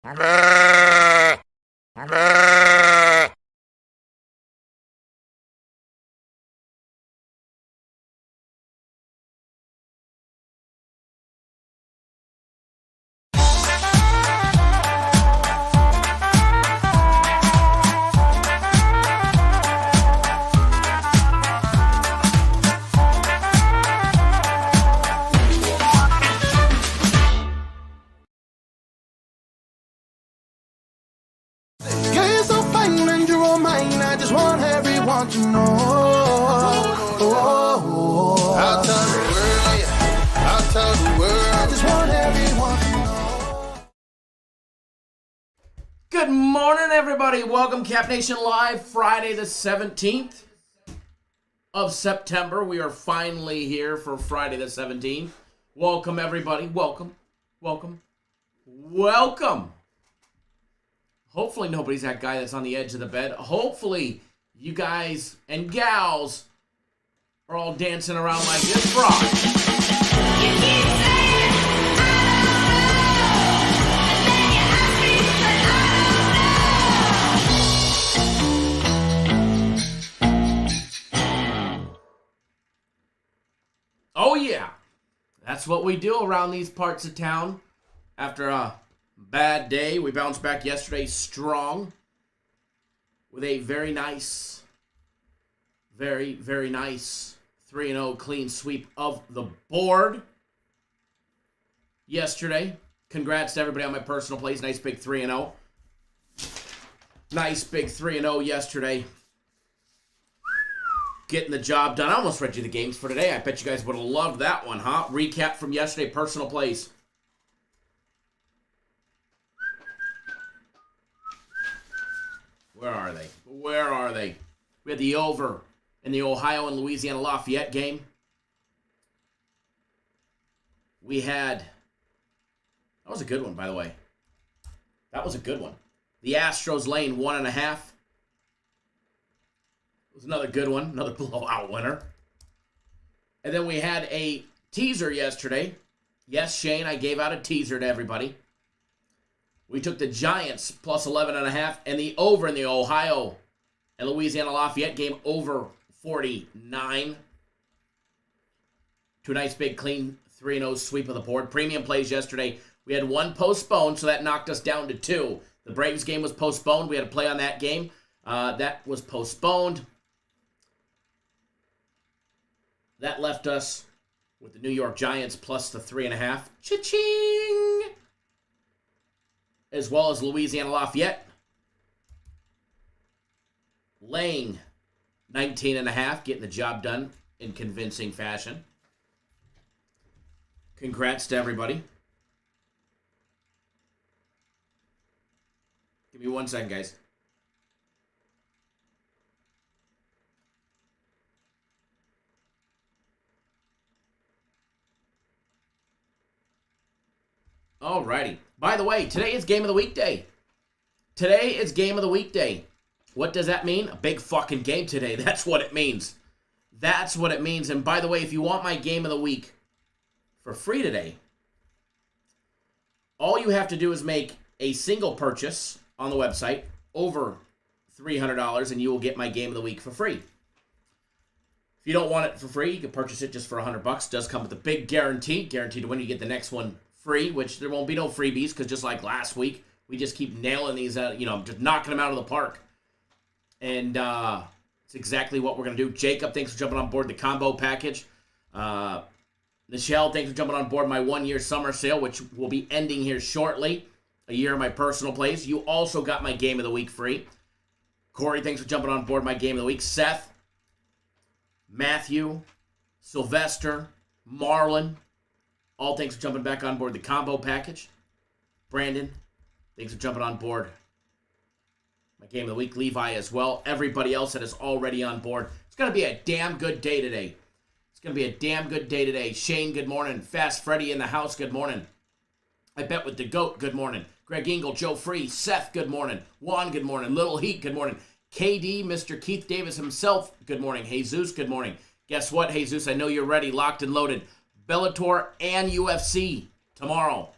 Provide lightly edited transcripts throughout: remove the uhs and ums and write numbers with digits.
I just want everyone to know. I'll tell the world, yeah. I'll tell the world. I just want everyone to know. Good morning, everybody. Welcome, Cap Nation Live, Friday the 17th of September. We are finally here for Friday the 17th. Welcome, everybody. Welcome. Hopefully nobody's that guy that's on the edge of the bed. Hopefully you guys and gals are all dancing around like this frog. Oh yeah, that's what we do around these parts of town. After a bad day, we bounced back yesterday strong with a very nice 3-0 clean sweep of the board yesterday. Congrats to everybody on my personal plays. Nice big 3-0. Nice big 3-0 yesterday. Getting the job done. I almost read you the games for today. I bet you guys would have loved that one, huh? Recap from yesterday, personal plays. Where are they? We had the over in the Ohio and Louisiana Lafayette game. We had... That was a good one, by the way. That was a good one. The Astros laying 1.5. It was another good one. Another blowout winner. And then we had a teaser yesterday. Yes, Shane, I gave out a teaser to everybody. We took the Giants plus 11.5 and the over in the Ohio and Louisiana Lafayette game over 49. To a nice big clean 3-0 sweep of the board. Premium plays yesterday. We had one postponed, so that knocked us down to 2. The Braves game was postponed. We had to play on that game. That was postponed. That left us with the New York Giants plus the 3.5. Cha-ching! As well as Louisiana Lafayette laying 19.5, getting the job done in convincing fashion. Congrats to everybody. Give me 1 second, guys. Alrighty. By the way, today is Game of the Week Day. Today is Game of the Week Day. What does that mean? A big fucking game today. That's what it means. That's what it means. And by the way, if you want my Game of the Week for free today, all you have to do is make a single purchase on the website over $300 and you will get my Game of the Week for free. If you don't want it for free, you can purchase it just for $100. It does come with a big guarantee. Guaranteed to win, you get the next one free, which there won't be no freebies because just like last week, we just keep nailing these out, just knocking them out of the park. And it's exactly what we're going to do. Jacob, thanks for jumping on board the combo package. Michelle, thanks for jumping on board my 1-year summer sale, which will be ending here shortly. A year of my personal plays. You also got my Game of the Week free. Corey, thanks for jumping on board my Game of the Week. Seth, Matthew, Sylvester, Marlon, all thanks for jumping back on board the combo package. Brandon, thanks for jumping on board my Game of the Week. Levi as well. Everybody else that is already on board. It's going to be a damn good day today. It's going to be a damn good day today. Shane, good morning. Fast Freddy in the house, good morning. I bet with the GOAT, good morning. Greg Engel, Joe Free, Seth, good morning. Juan, good morning. Little Heat, good morning. KD, Mr. Keith Davis himself, good morning. Jesus, good morning. Guess what, Jesus? I know you're ready, locked and loaded. Bellator and UFC tomorrow.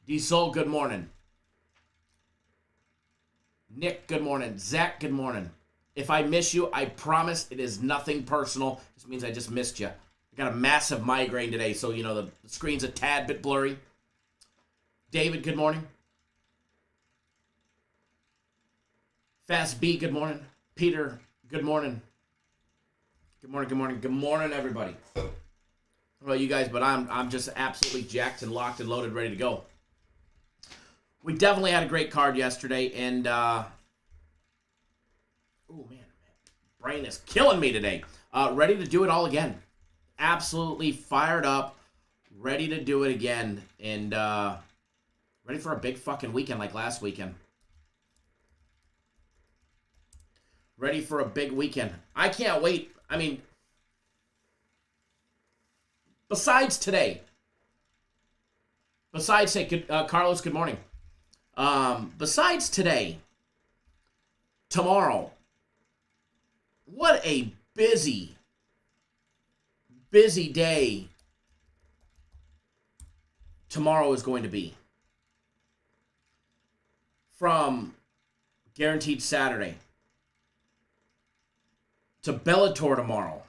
D-Soul, good morning. Nick, good morning. Zach, good morning. If I miss you, I promise it is nothing personal. This means I just missed you. I got a massive migraine today, so, you know, the screen's a tad bit blurry. David, good morning. Fast B, good morning. Peter, good morning. Good morning, good morning, good morning, everybody. I don't know about you guys, but I'm just absolutely jacked and locked and loaded, ready to go. We definitely had a great card yesterday, and oh man, brain is killing me today. Ready to do it all again. Absolutely fired up, ready to do it again, and ready for a big fucking weekend like last weekend. Ready for a big weekend. I can't wait. I mean, besides today, Carlos, good morning. Besides today, tomorrow, what a busy day tomorrow is going to be. From Guaranteed Saturday to Bellator tomorrow.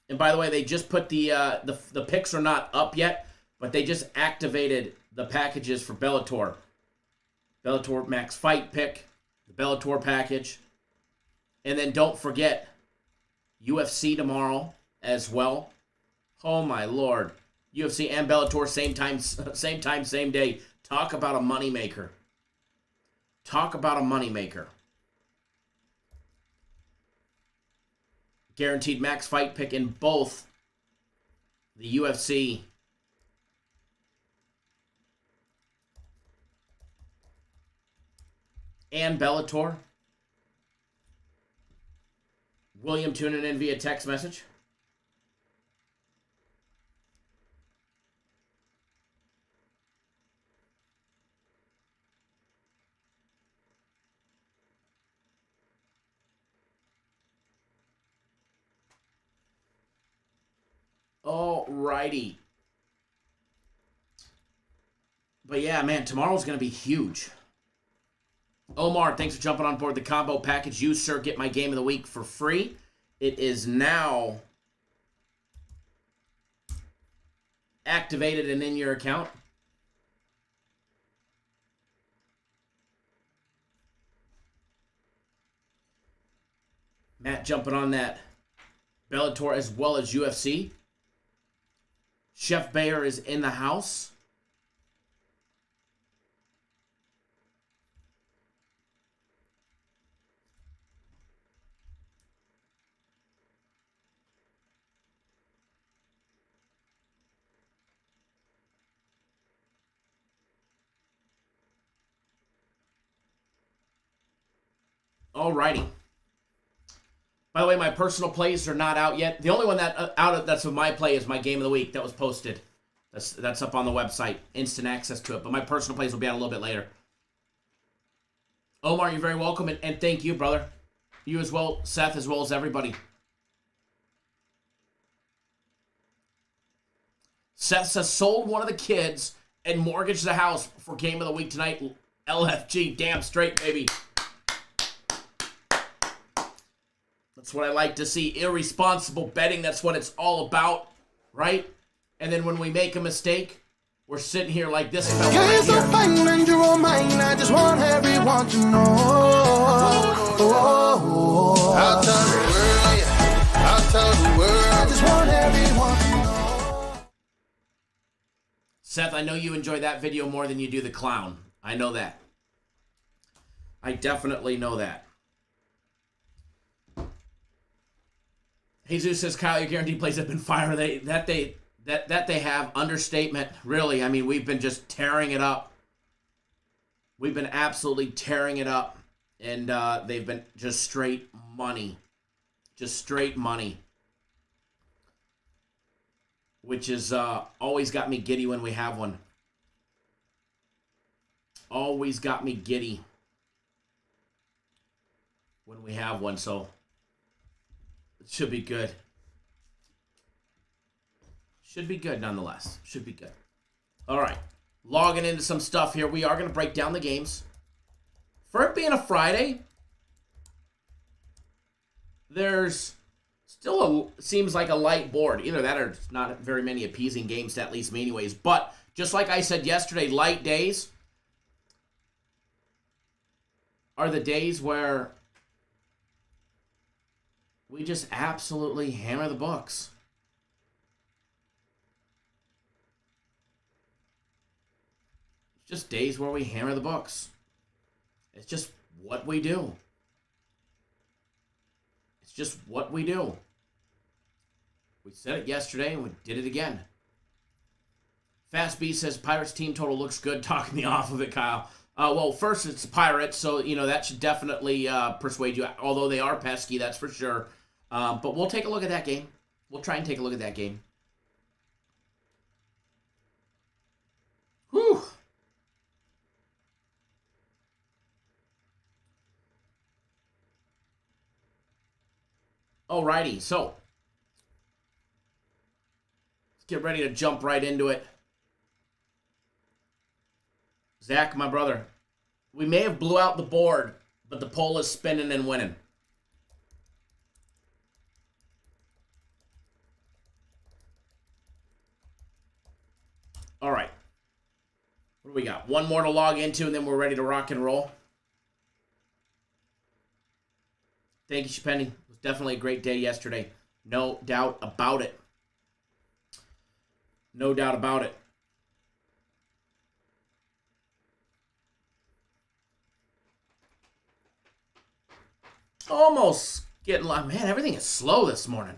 And by the way, they just put the picks are not up yet, but they just activated the packages for Bellator. Bellator Max Fight Pick, the Bellator package. And then don't forget UFC tomorrow as well. Oh my Lord. UFC and Bellator same time, same day. Talk about a moneymaker. Talk about a moneymaker. Guaranteed Max Fight Pick in both the UFC and Bellator. William tuning in via text message. Alrighty. But yeah, man, tomorrow's going to be huge. Omar, thanks for jumping on board the combo package. You, sir, get my game of the week for free. It is now activated and in your account. Matt jumping on that Bellator as well as UFC. Chef Bayer is in the house. Alrighty. By the way, my personal plays are not out yet. The only one that's of my play is my game of the week that was posted. That's up on the website. Instant access to it. But my personal plays will be out a little bit later. Omar, you're very welcome, and thank you, brother. You as well, Seth, as well as everybody. Seth says, sold one of the kids and mortgaged the house for game of the week tonight. LFG, damn straight, baby. That's what I like to see. Irresponsible betting, that's what it's all about, right? And then when we make a mistake, we're sitting here like this fella right here. Fine and you're all mine. I just want everyone to know. I'll tell the world, yeah. I'll tell the world. I just want everyone to know. Seth, I know you enjoy that video more than you do the clown. I know that. I definitely know that. Jesus says, Kyle, your guaranteed plays have been fire. That they have. Understatement. Really, I mean, we've been just tearing it up. We've been absolutely tearing it up. And they've been just straight money. Just straight money. Which is always got me giddy when we have one. Always got me giddy when we have one, so it should be good. Should be good nonetheless. Should be good. All right. logging into some stuff here. We are going to break down the games. For it being a Friday, there's still seems like a light board. Either that or not very many appeasing games to at least me anyways. But just like I said yesterday, light days are the days where we just absolutely hammer the books. It's just days where we hammer the books. It's just what we do. It's just what we do. We said it yesterday and we did it again. Fast B says Pirates team total looks good. Talking me off of it, Kyle. Well, first it's Pirates, so that should definitely persuade you. Although they are pesky, that's for sure. But we'll take a look at that game. We'll try and take a look at that game. Whew. Alrighty, so let's get ready to jump right into it. Zach, my brother, we may have blew out the board, but the poll is spinning and winning. All right. What do we got? One more to log into, and then we're ready to rock and roll. Thank you, Shapendi. It was definitely a great day yesterday. No doubt about it. No doubt about it. Almost getting like, man, everything is slow this morning.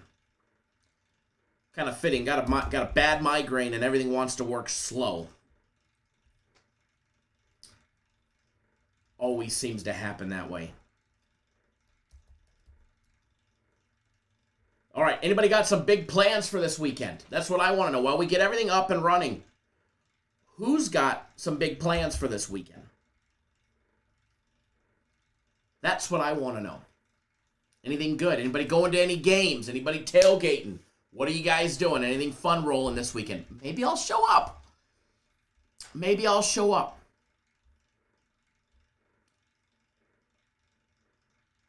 Kind of fitting. Got a bad migraine and everything wants to work slow. Always seems to happen that way. All right, anybody got some big plans for this weekend? That's what I want to know. While we get everything up and running, who's got some big plans for this weekend? That's what I want to know. Anything good? Anybody going to any games? Anybody tailgating? What are you guys doing? Anything fun rolling this weekend? Maybe I'll show up. Maybe I'll show up.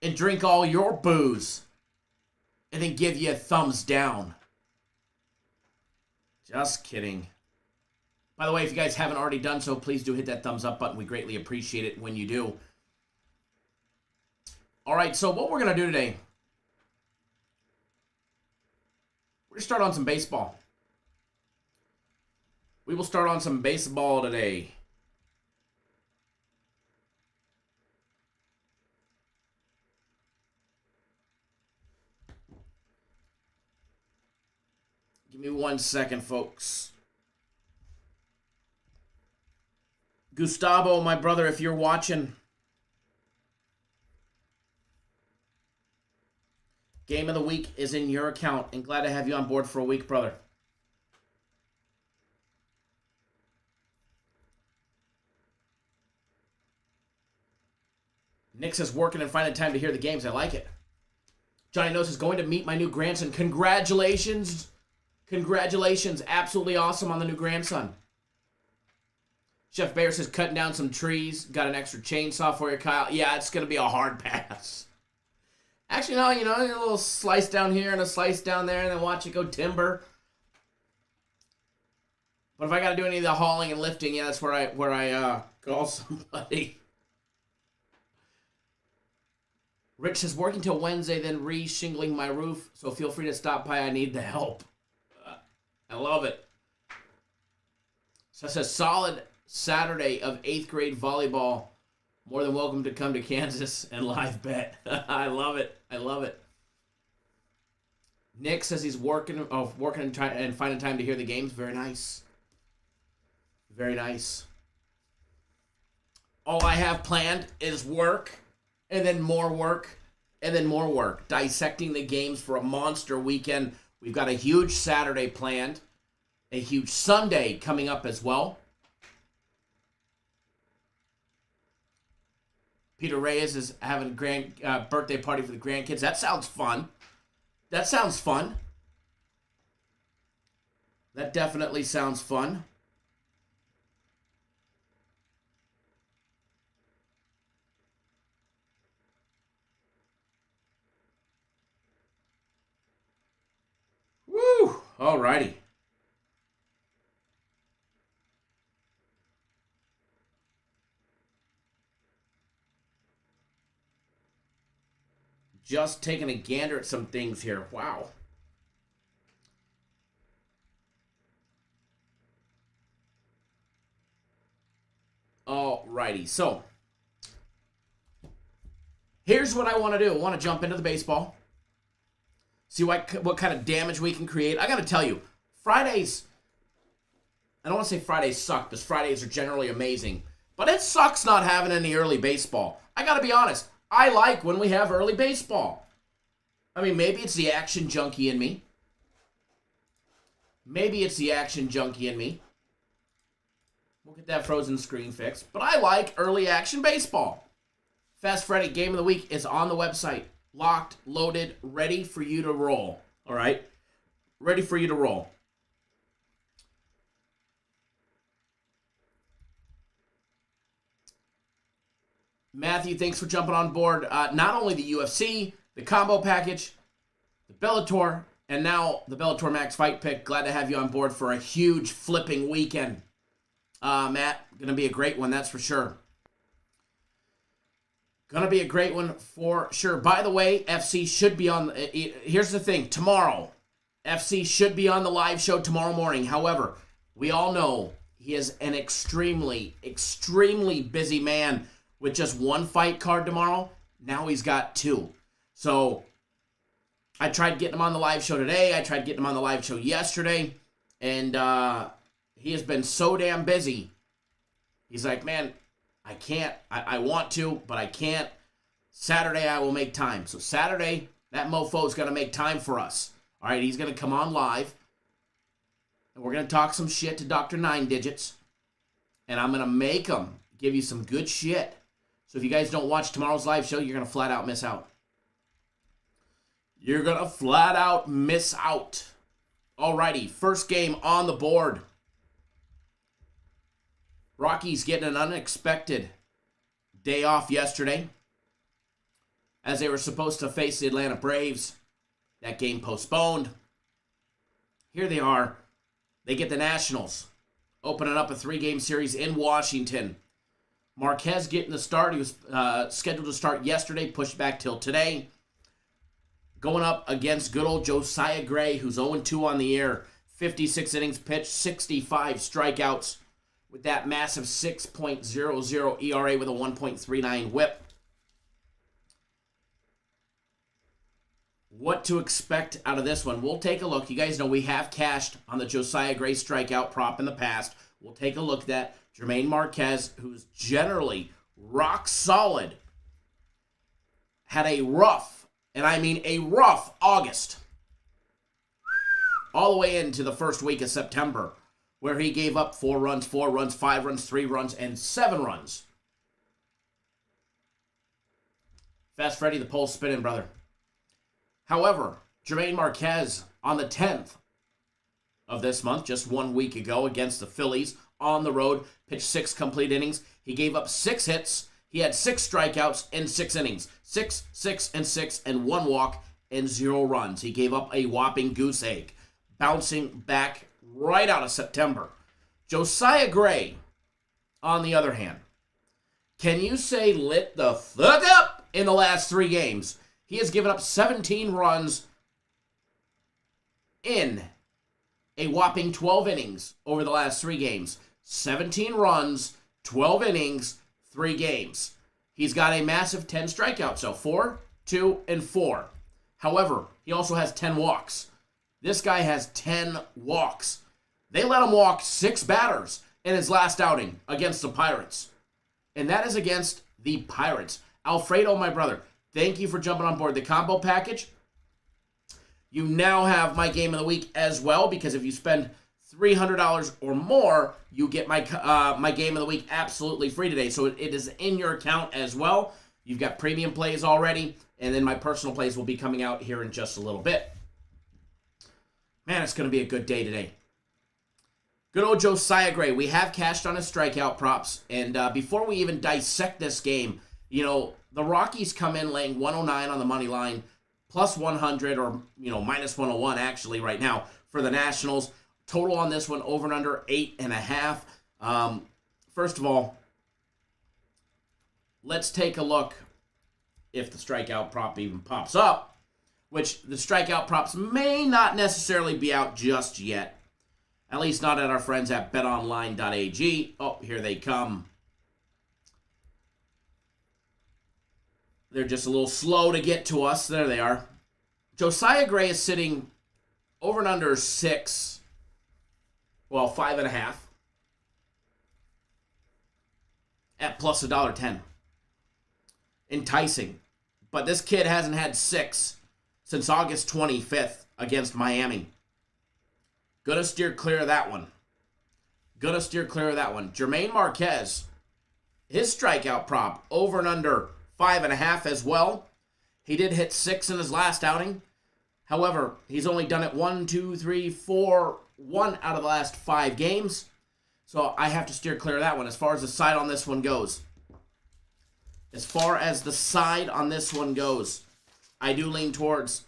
And drink all your booze. And then give you a thumbs down. Just kidding. By the way, if you guys haven't already done so, please do hit that thumbs up button. We greatly appreciate it when you do. All right, so what we're going to do today, we're going to start on some baseball. We will start on some baseball today. Give me 1 second, folks. Gustavo, my brother, if you're watching, game of the week is in your account, and glad to have you on board for a week, brother. Nick says working and finding time to hear the games. I like it. Johnny Knows is going to meet my new grandson. Congratulations. Congratulations. Absolutely awesome on the new grandson. Chef Bear says cutting down some trees. Got an extra chainsaw for you, Kyle. Yeah, it's going to be a hard pass. Actually, no, a little slice down here and a slice down there, and then watch it go timber. But if I got to do any of the hauling and lifting, yeah, that's where I call somebody. Rich says working till Wednesday, then re-shingling my roof. So feel free to stop by. I need the help. I love it. So it says solid Saturday of 8th grade volleyball. More than welcome to come to Kansas and live bet. I love it. I love it. Nick says he's working and finding time to hear the games. Very nice. Very nice. All I have planned is work, and then more work, and then more work. Dissecting the games for a monster weekend. We've got a huge Saturday planned, a huge Sunday coming up as well. Peter Reyes is having a grand birthday party for the grandkids. That sounds fun. That sounds fun. That definitely sounds fun. Alrighty. Just taking a gander at some things here. Wow. Alrighty. So, here's what I want to do. I want to jump into the baseball. See what kind of damage we can create. I got to tell you, Fridays, I don't want to say Fridays suck, because Fridays are generally amazing. But it sucks not having any early baseball. I got to be honest. I like when we have early baseball. I mean, maybe it's the action junkie in me. Maybe it's the action junkie in me. We'll get that frozen screen fixed. But I like early action baseball. Fast Freddy Game of the Week is on the website. Locked, loaded, ready for you to roll. All right? Ready for you to roll. Matthew, thanks for jumping on board. Not only the UFC, the combo package, the Bellator, and now the Bellator Max Fight Pick. Glad to have you on board for a huge flipping weekend. Matt, going to be a great one, that's for sure. Going to be a great one for sure. By the way, FC should be on... Here's the thing. Tomorrow, FC should be on the live show tomorrow morning. However, we all know he is an extremely, extremely busy man with just one fight card tomorrow. Now he's got two. So I tried getting him on the live show today. I tried getting him on the live show yesterday. And he has been so damn busy. He's like, man, I can't. I want to, but I can't. Saturday, I will make time. So Saturday, that mofo is going to make time for us. All right, he's going to come on live. And we're going to talk some shit to Dr. Nine Digits. And I'm going to make him give you some good shit. So if you guys don't watch tomorrow's live show, you're going to flat out miss out. You're going to flat out miss out. Alrighty, first game on the board. Rockies getting an unexpected day off yesterday, as they were supposed to face the Atlanta Braves. That game postponed. Here they are. They get the Nationals, opening up a 3-game series in Washington. Marquez getting the start. He was scheduled to start yesterday, pushed back till today. Going up against good old Josiah Gray, who's 0-2 on the year. 56 innings pitched, 65 strikeouts, with that massive 6.00 ERA with a 1.39 whip. What to expect out of this one? We'll take a look. You guys know we have cashed on the Josiah Gray strikeout prop in the past. We'll take a look at that. Jermaine Marquez, who's generally rock solid, had a rough, and I mean a rough, August. All the way into the first week of September, where he gave up 4 runs, 5 runs, 3 runs, and 7 runs. Fast Freddy, the pole's spinning, brother. However, Jermaine Marquez on the 10th of this month, just 1 week ago, against the Phillies on the road, pitched 6 complete innings. He gave up 6 hits. He had 6 strikeouts in 6 innings. 6, 6, and 6, and 1 walk and 0 runs. He gave up a whopping goose egg, bouncing back right out of September. Josiah Gray, on the other hand, can you say lit the fuck up in the last 3 games? He has given up 17 runs in a whopping 12 innings over the last 3 games. 17 runs, 12 innings, 3 games. He's got a massive 10 strikeouts, so 4, 2, and 4. However, he also has 10 walks. This guy has 10 walks. They let him walk 6 batters in his last outing against the Pirates. And that is against the Pirates. Alfredo, my brother, thank you for jumping on board the combo package. You now have my game of the week as well, because if you spend $300 or more, you get my game of the week absolutely free today. So it is in your account as well. You've got premium plays already, and then my personal plays will be coming out here in just a little bit. Man, it's going to be a good day today. Good old Josiah Gray. We have cashed on his strikeout props. And before we even dissect this game, you know, the Rockies come in laying 109 on the money line, plus 100, or, you know, minus 101 actually right now, for the Nationals. Total on this one, over and under 8.5. First of all, let's take a look if the strikeout prop even pops up, which the strikeout props may not necessarily be out just yet. At least not at our friends at betonline.ag. Oh, here they come. They're just a little slow to get to us. There they are. Josiah Gray is sitting over and under 6. Well, 5.5. At plus $1.10. Enticing. But this kid hasn't had 6 since August 25th against Miami. Gonna steer clear of that one. Jermaine Marquez, his strikeout prop, over and under 5.5 as well. He did hit 6 in his last outing. However, he's only done it 1 out of the last 5 games. So I have to steer clear of that one as far as the side on this one goes. I do lean towards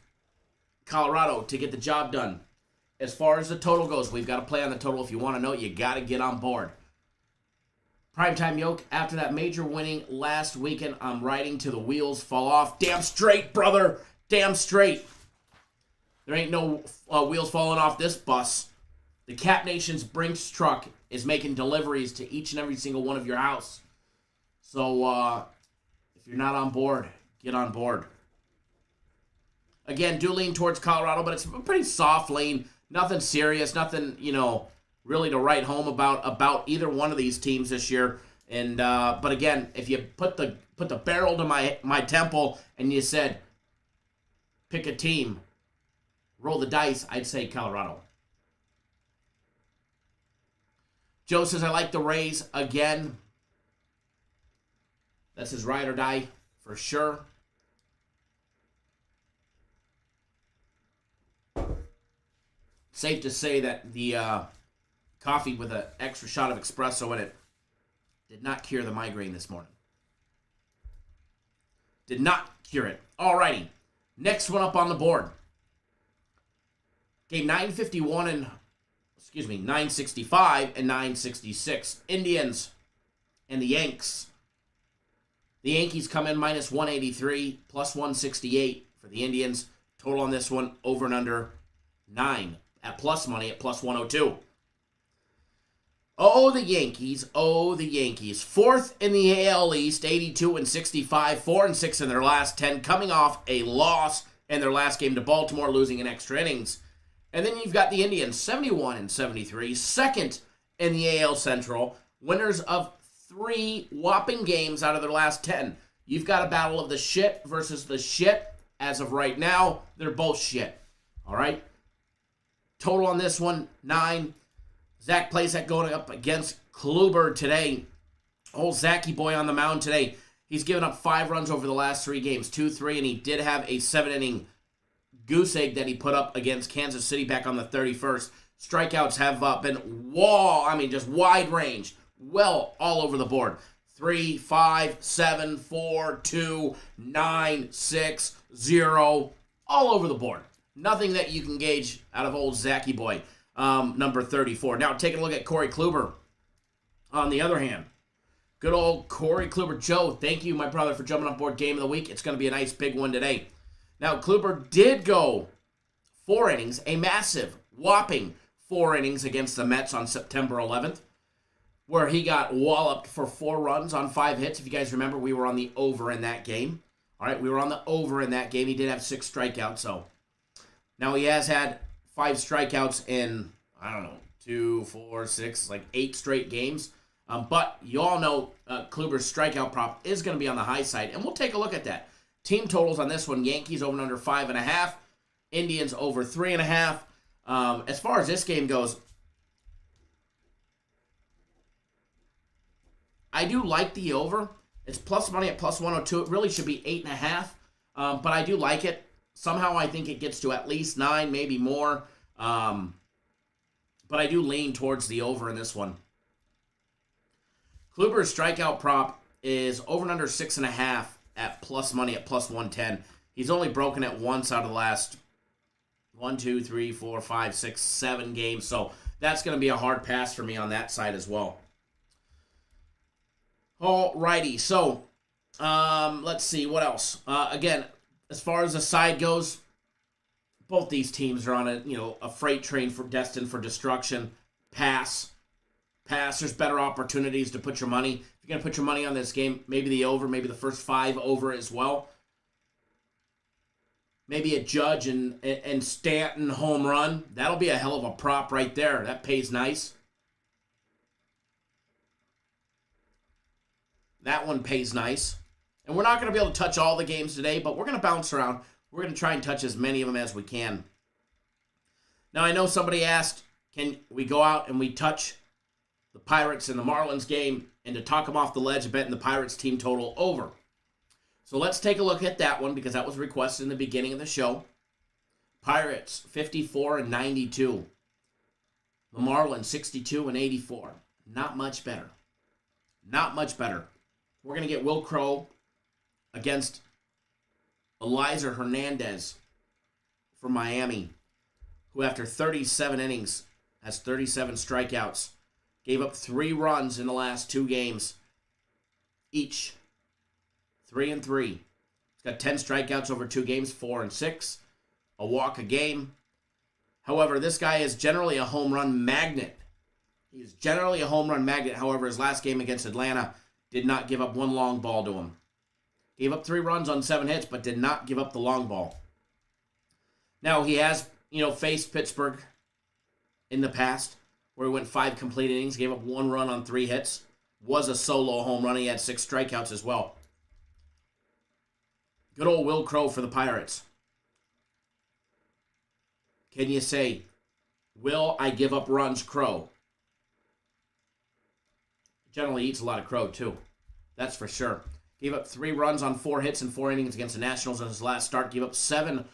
Colorado to get the job done. As far as the total goes, we've got to play on the total. If you want to know it, you got to get on board. Primetime Yoke, after that major winning last weekend, I'm riding till the wheels fall off. Damn straight, brother. Damn straight. There ain't no wheels falling off this bus. The Cap Nation's Brinks truck is making deliveries to each and every single one of your house. So, if you're not on board, get on board. Again, do lean towards Colorado, but it's a pretty soft lean. Nothing serious, nothing, really to write home about either one of these teams this year. And but again, if you put the barrel to my temple and you said, pick a team, roll the dice, I'd say Colorado. Joe says, I like the Rays again. That's his ride or die for sure. Safe to say that the coffee with an extra shot of espresso in it did not cure the migraine this morning. Did not cure it. Alrighty. Next one up on the board. Game 965 and 966. Indians and the Yanks. The Yankees come in minus 183, plus 168 for the Indians. Total on this one, over and under 9. At plus money at plus 102. Oh, the Yankees. 4th in the AL East, 82-65, 4-6 in their last 10, coming off a loss in their last game to Baltimore, losing in extra innings. And then you've got the Indians, 71-73, 2nd in the AL Central, winners of 3 whopping games out of their last 10. You've got a battle of the shit versus the shit. As of right now, they're both shit. All right? Total on this one, 9. Zach Plesac going up against Kluber today. Old Zachy boy on the mound today. He's given up 5 runs over the last 3 games, 2-3, and he did have a 7-inning goose egg that he put up against Kansas City back on the 31st. Strikeouts have been just wide range, well all over the board. 3, 5, 7, 4, 2, 9, 6, 0, all over the board. Nothing that you can gauge out of old Zachy boy, number 34. Now, taking a look at Corey Kluber. On the other hand, good old Corey Kluber. Joe, thank you, my brother, for jumping on board Game of the Week. It's going to be a nice big one today. Now, Kluber did go 4 innings, a massive, whopping 4 innings against the Mets on September 11th, where he got walloped for 4 runs on 5 hits. If you guys remember, we were on the over in that game. All right, we were on the over in that game. He did have 6 strikeouts, so... Now, he has had 5 strikeouts in, 2, 4, 6, 8 straight games. But you all know Kluber's strikeout prop is going to be on the high side, and we'll take a look at that. Team totals on this one, Yankees over and under 5.5, Indians over 3.5. As far as this game goes, I do like the over. It's plus money at plus 102. It really should be 8.5, but I do like it. Somehow I think it gets to at least 9, maybe more. But I do lean towards the over in this one. Kluber's strikeout prop is over and under 6.5 at plus money at plus 110. He's only broken it once out of the last 1, 2, 3, 4, 5, 6, 7 games. So that's going to be a hard pass for me on that side as well. Alrighty, so let's see what else. Again, as far as the side goes, both these teams are on a freight train destined for destruction. Pass. There's better opportunities to put your money. If you're going to put your money on this game, maybe the over, maybe the first 5 over as well. Maybe a Judge and Stanton home run. That'll be a hell of a prop right there. That pays nice. That one pays nice. And we're not going to be able to touch all the games today, but we're going to bounce around. We're going to try and touch as many of them as we can. Now, I know somebody asked, can we go out and we touch the Pirates and the Marlins game and to talk them off the ledge, betting the Pirates team total over? So let's take a look at that one because that was requested in the beginning of the show. Pirates, 54-92. The Marlins, 62-84. Not much better. Not much better. We're going to get Will Crow against Eliza Hernandez from Miami, who after 37 innings has 37 strikeouts, gave up 3 runs in the last 2 games each. 3-3. He's got 10 strikeouts over 2 games, 4-6. A walk a game. However, this guy is generally a home run magnet. He's generally a home run magnet. However, his last game against Atlanta did not give up 1 long ball to him. Gave up 3 runs on 7 hits, but did not give up the long ball. Now, he has, faced Pittsburgh in the past, where he went 5 complete innings, gave up 1 run on 3 hits. Was a solo home run. He had 6 strikeouts as well. Good old Will Crow for the Pirates. Can you say, will I give up runs, Crow? Generally eats a lot of crow, too. That's for sure. Gave up 3 runs on 4 hits and 4 innings against the Nationals in his last start. Gave up 7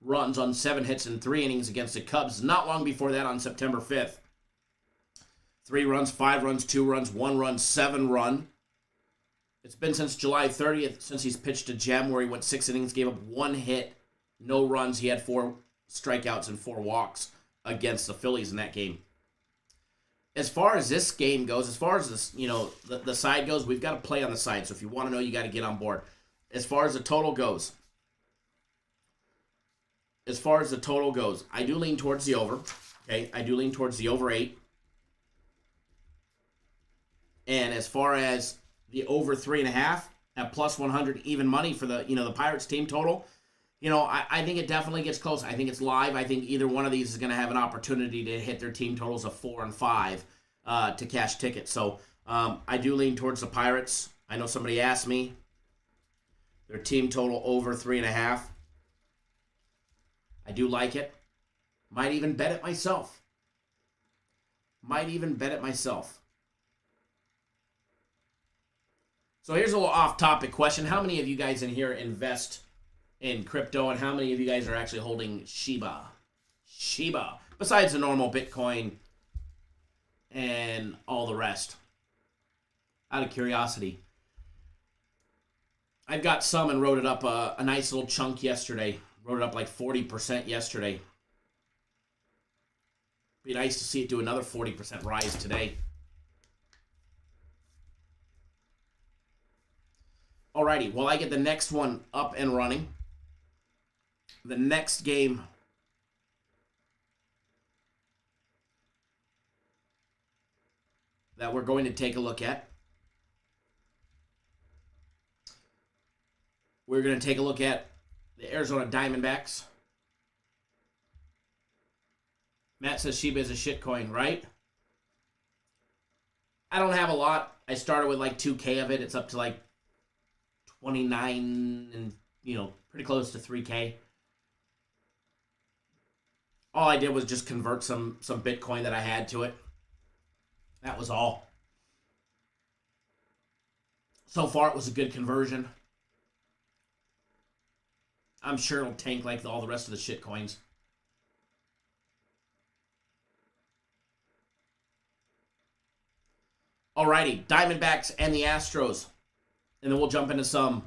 runs on 7 hits and 3 innings against the Cubs not long before that on September 5th. 3 runs, 5 runs, 2 runs, 1 run, 7 run. It's been since July 30th since he's pitched a gem where he went 6 innings, gave up 1 hit, no runs. He had 4 strikeouts and 4 walks against the Phillies in that game. As far as this game goes, as far as this, the side goes, we've got to play on the side. So if you want to know, you got to get on board. As far as the total goes, I do lean towards the over. Okay, I do lean towards the over 8. And as far as the over 3.5 at plus 100 even money for the the Pirates team total, I think it definitely gets close. I think it's live. I think either one of these is going to have an opportunity to hit their team totals of 4 and 5 to cash tickets. So I do lean towards the Pirates. I know somebody asked me their team total over 3.5. I do like it. Might even bet it myself. So here's a little off-topic question. How many of you guys in here invest in crypto, and how many of you guys are actually holding Shiba? Besides the normal Bitcoin and all the rest. Out of curiosity. I've got some and wrote it up a nice little chunk yesterday. Wrote it up like 40% yesterday. Be nice to see it do another 40% rise today. Alrighty, well, I get the next one up and running. The next game that we're going to take a look at, we're going to take a look at the Arizona Diamondbacks. Matt says Shiba is a shitcoin, right? I don't have a lot. I started with like 2K of it. It's up to like 29 and, pretty close to 3K. All I did was just convert some Bitcoin that I had to it. That was all. So far, it was a good conversion. I'm sure it'll tank like all the rest of the shit coins. Alrighty, Diamondbacks and the Astros. And then we'll jump into some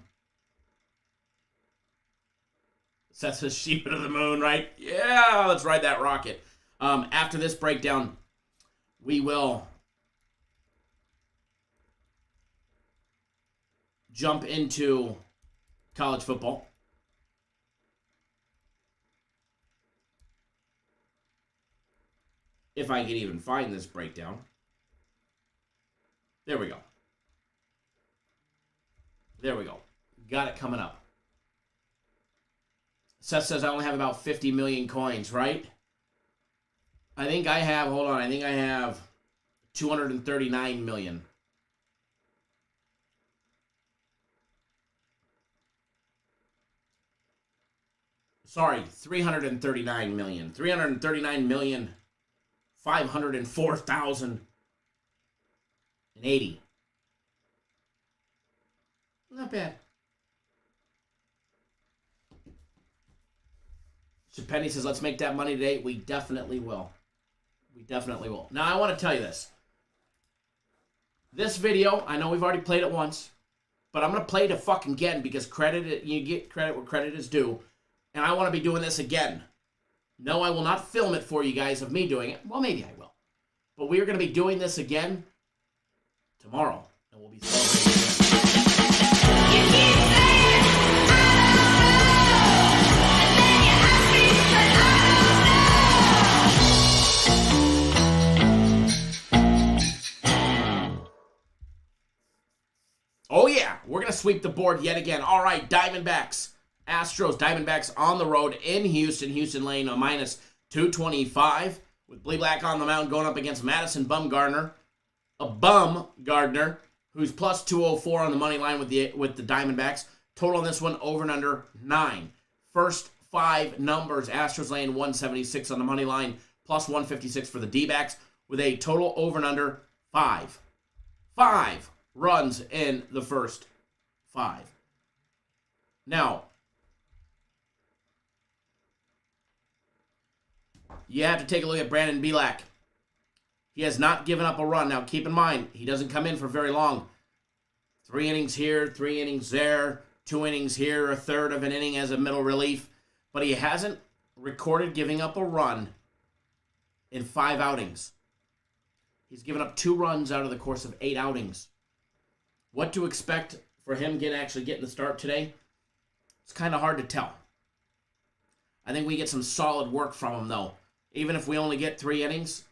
Seth says sheep to the moon, right? Yeah, let's ride that rocket. After this breakdown, we will jump into college football. If I can even find this breakdown. There we go. There we go. Got it coming up. Seth says I only have about 50 million coins, right? I think I have, hold on, I think I have 239 million. Sorry, 339 million. 339 million, 504,080. Not bad. Penny says, let's make that money today. We definitely will. We definitely will. Now, I want to tell you this. This video, I know we've already played it once, but I'm going to play it fucking again because you get credit where credit is due, and I want to be doing this again. No, I will not film it for you guys of me doing it. Well, maybe I will. But we are going to be doing this again tomorrow, and we'll be celebrating again. Oh, yeah. We're going to sweep the board yet again. All right, Diamondbacks. Astros, Diamondbacks on the road in Houston. Houston laying a minus 225 with Blee Black on the mound going up against Madison Bumgarner. A Bumgarner who's plus 204 on the money line with the Diamondbacks. Total on this one over and under 9. First 5 numbers. Astros laying 176 on the money line plus 156 for the D-backs with a total over and under 5. 5 runs in the first 5. Now, you have to take a look at Brandon Bielak. He has not given up a run. Now, keep in mind, he doesn't come in for very long. 3 innings here, 3 innings there, 2 innings here, a third of an inning as a middle relief. But he hasn't recorded giving up a run in 5 outings. He's given up 2 runs out of the course of 8 outings. What to expect for him actually getting the start today? It's kind of hard to tell. I think we get some solid work from him, though. Even if we only get 3 innings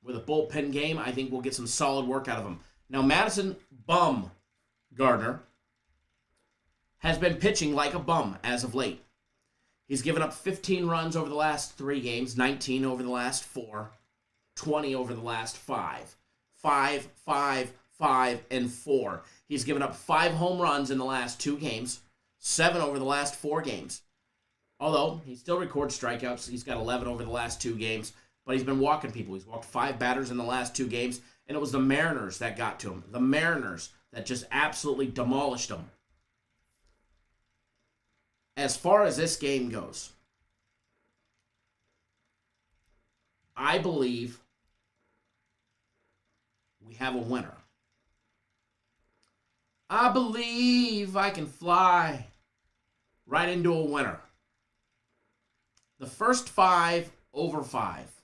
with a bullpen game, I think we'll get some solid work out of him. Now, Madison Bumgarner has been pitching like a bum as of late. He's given up 15 runs over the last 3 games, 19 over the last 4, 20 over the last 5. 5, 5, 5, and 4. He's given up 5 home runs in the last 2 games, 7 over the last 4 games. Although, he still records strikeouts. He's got 11 over the last 2 games, but he's been walking people. He's walked 5 batters in the last 2 games, and it was the Mariners that got to him. The Mariners that just absolutely demolished him. As far as this game goes, I believe we have a winner. I believe I can fly right into a winner. The first 5 over 5.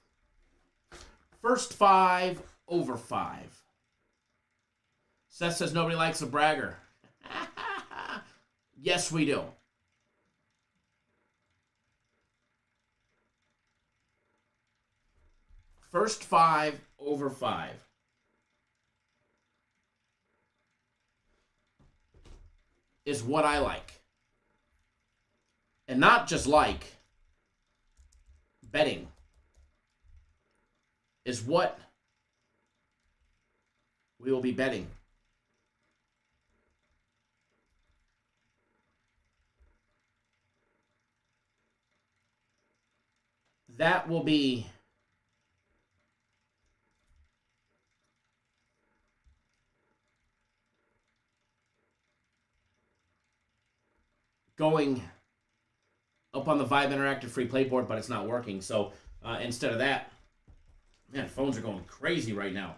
First 5 over 5. Seth says nobody likes a bragger. Yes, we do. First 5 over 5. Is what I like. And not just like, betting is what we will be betting. That will be going up on the Vibe Interactive free play board, but it's not working. So instead of that, man, phones are going crazy right now.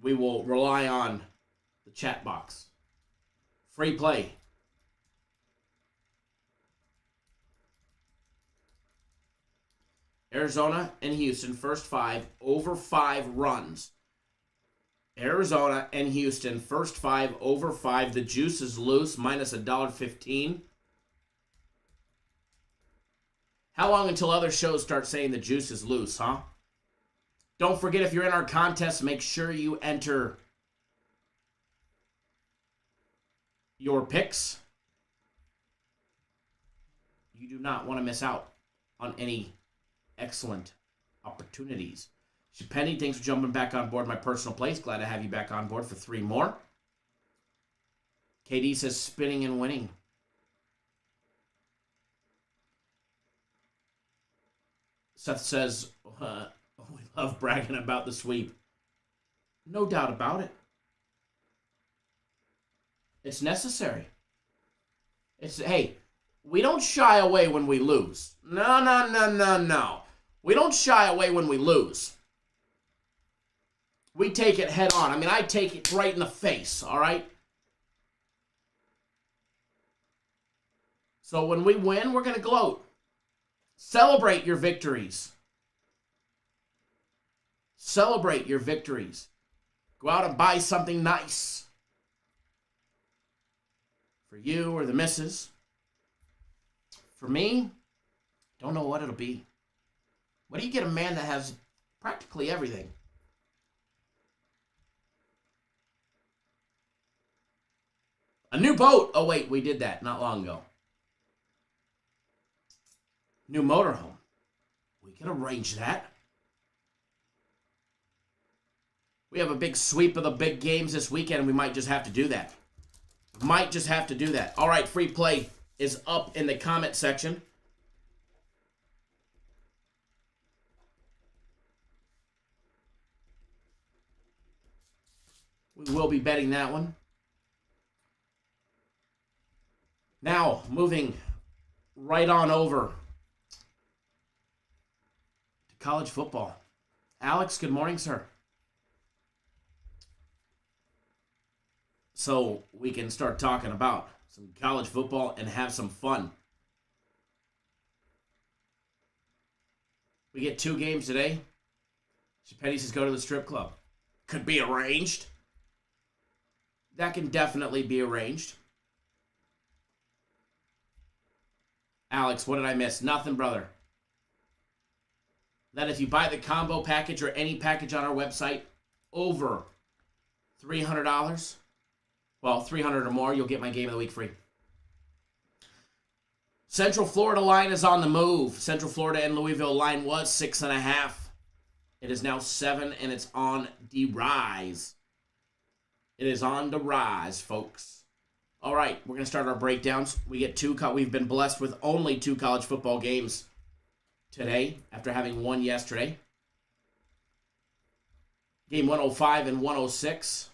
We will rely on the chat box. Free play. Arizona and Houston, first 5, over 5 runs. Arizona and Houston, first 5, over 5. The juice is loose, minus $1.15. How long until other shows start saying the juice is loose, huh? Don't forget, if you're in our contest, make sure you enter your picks. You do not want to miss out on any excellent opportunities. Penny, thanks for jumping back on board my personal place. Glad to have you back on board for 3 more. KD says spinning and winning. Seth says, we love bragging about the sweep. No doubt about it. It's necessary. Hey, we don't shy away when we lose. No. We don't shy away when we lose. We take it head on. I mean, I take it right in the face, all right? So when we win, we're going to gloat. Celebrate your victories. Celebrate your victories. Go out and buy something nice for you or the missus. For me, don't know what it'll be. What do you get a man that has practically everything? A new boat. Oh, wait, we did that not long ago. New motorhome. We can arrange that. We have a big sweep of the big games this weekend, and we might just have to do that. Might just have to do that. All right, free play is up in the comment section. We will be betting that one. Now, moving right on over to college football. Alex, good morning, sir. So we can start talking about some college football and have some fun. We get 2 games today. Penny says go to the strip club. Could be arranged. That can definitely be arranged. Alex, what did I miss? Nothing, brother. That if you buy the combo package or any package on our website over $300, well, $300 or more, you'll get my game of the week free. Central Florida line is on the move. Central Florida and Louisville line was 6.5. It is now 7, and it's on the rise. It is on the rise, folks. All right, we're going to start our breakdowns. We get 2. We've been blessed with only 2 college football games today after having 1 yesterday. Game 105 and 106.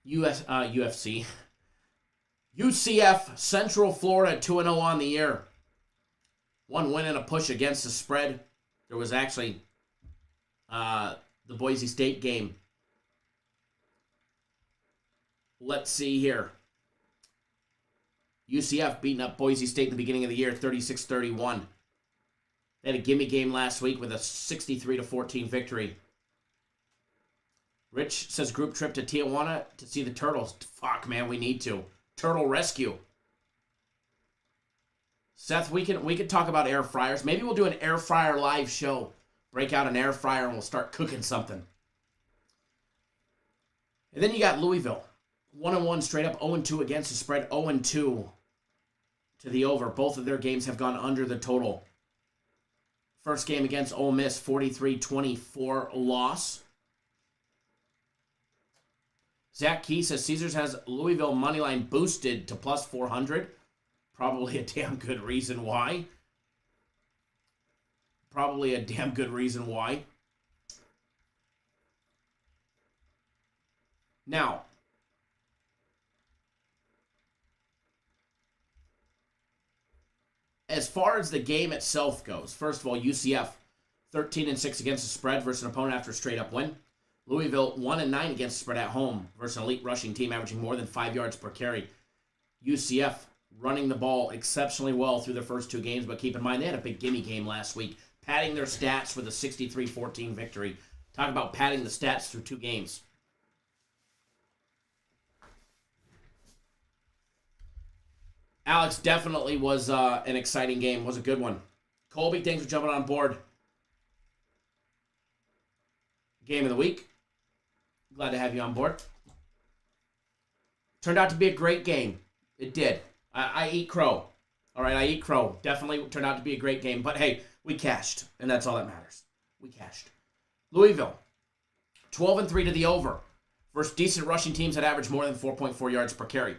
UFC. UCF, Central Florida, 2-0 on the year. 1 win and a push against the spread. There was actually the Boise State game. Let's see here. UCF beating up Boise State in the beginning of the year, 36-31. They had a gimme game last week with a 63-14 victory. Rich says group trip to Tijuana to see the Turtles. Fuck, man, we need to. Turtle rescue. Seth, we could talk about air fryers. Maybe we'll do an air fryer live show. Break out an air fryer and we'll start cooking something. And then you got Louisville. 1-1 straight up, 0-2 against the spread, 0-2 to the over. Both of their games have gone under the total. First game against Ole Miss, 43-24 loss. Zach Key says Caesars has Louisville moneyline boosted to plus 400. Probably a damn good reason why. Now, as far as the game itself goes, first of all, UCF 13-6 against the spread versus an opponent after a straight-up win. Louisville 1-9 against the spread at home versus an elite rushing team averaging more than 5 yards per carry. UCF running the ball exceptionally well through their first 2 games, but keep in mind they had a big gimme game last week, padding their stats with a 63-14 victory. Talk about padding the stats through 2 games. Alex, definitely was an exciting game. Was a good one. Colby, thanks for jumping on board. Game of the week. Glad to have you on board. Turned out to be a great game. It did. I eat crow. All right, I eat crow. Definitely turned out to be a great game. But hey, we cashed, and that's all that matters. We cashed. Louisville, 12-3 to the over versus decent rushing teams that average more than 4.4 yards per carry.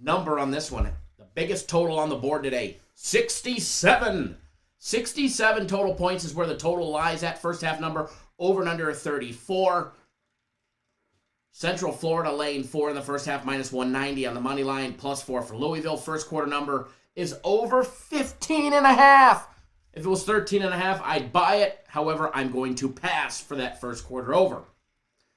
Number on this one, the biggest total on the board today, 67. 67 total points is where the total lies at. First half number, over and under 34. Central Florida laying 4 in the first half, minus 190 on the money line, plus 4 for Louisville. First quarter number is over 15.5. If it was 13.5, I'd buy it. However, I'm going to pass for that first quarter over.